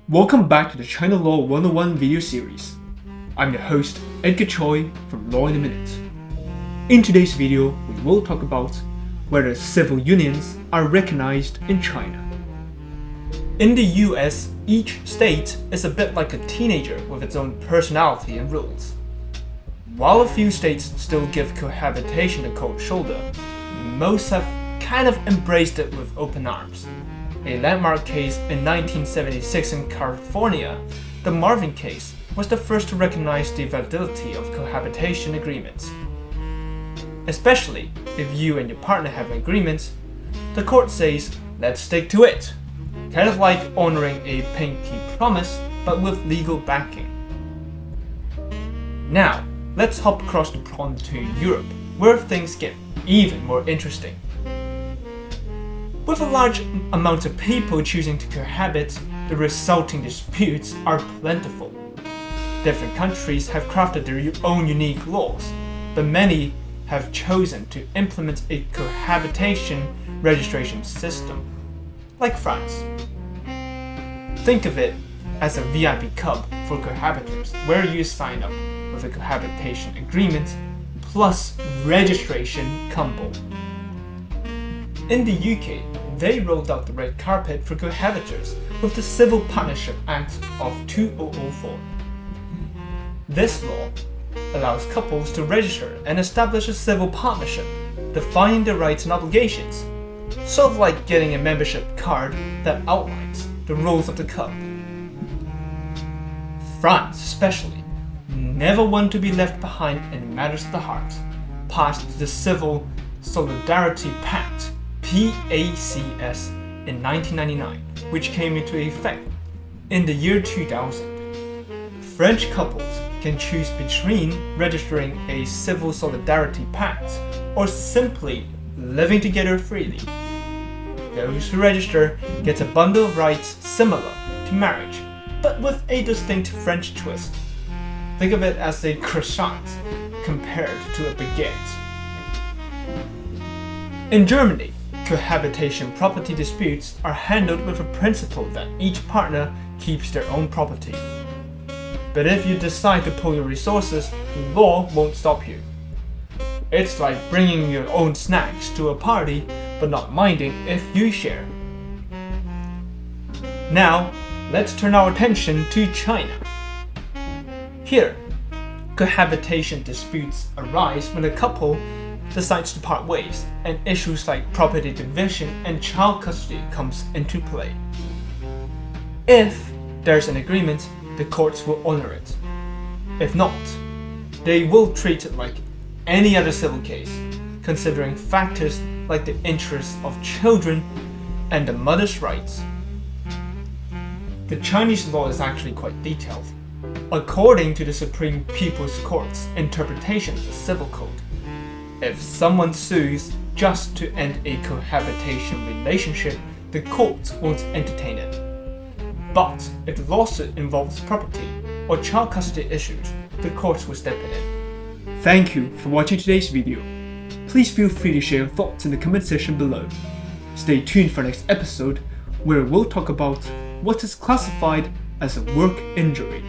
Welcome back to the China Law 101 video series. I'm your host, Edgar Choi from Law in a Minute. In today's video, we will talk about whether civil unions are recognized in China. In the US, each state is a bit like a teenager with its own personality and rules. While a few states still give cohabitation a cold shoulder, most have kind of embraced it with open arms. A landmark case in 1976 in California, the Marvin case, was the first to recognize the validity of cohabitation agreements. Especially if you and your partner have an agreement, the court says, let's stick to it. Kind of like honoring a pinky promise, but with legal backing. Now, let's hop across the pond to Europe, where things get even more interesting. With a large amount of people choosing to cohabit, the resulting disputes are plentiful. Different countries have crafted their own unique laws, but many have chosen to implement a cohabitation registration system, like France. Think of it as a VIP club for cohabitants, where you sign up with a cohabitation agreement plus registration combo. In the UK, they rolled out the red carpet for cohabitors with the Civil Partnership Act of 2004. This law allows couples to register and establish a civil partnership, defining their rights and obligations, sort of like getting a membership card that outlines the rules of the club. France, especially, never wanted to be left behind in matters of the heart, passed the Civil Solidarity Pact (PACS) in 1999, which came into effect in the year 2000. French couples can choose between registering a Civil Solidarity Pact or simply living together freely. Those who register get a bundle of rights similar to marriage, but with a distinct French twist. Think of it as a croissant compared to a baguette. In Germany, cohabitation property disputes are handled with a principle that each partner keeps their own property. But if you decide to pool your resources, the law won't stop you. It's like bringing your own snacks to a party, but not minding if you share. Now, let's turn our attention to China. Here, cohabitation disputes arise when a couple decides to part ways, and issues like property division and child custody comes into play. If there's an agreement, the courts will honor it. If not, they will treat it like any other civil case, considering factors like the interests of children and the mother's rights. The Chinese law is actually quite detailed. According to the Supreme People's Court's interpretation of the Civil Code, if someone sues just to end a cohabitation relationship, the court won't entertain it. But if the lawsuit involves property or child custody issues, the courts will step in. Thank you for watching today's video. Please feel free to share your thoughts in the comment section below. Stay tuned for next episode, where we'll talk about what is classified as a work injury.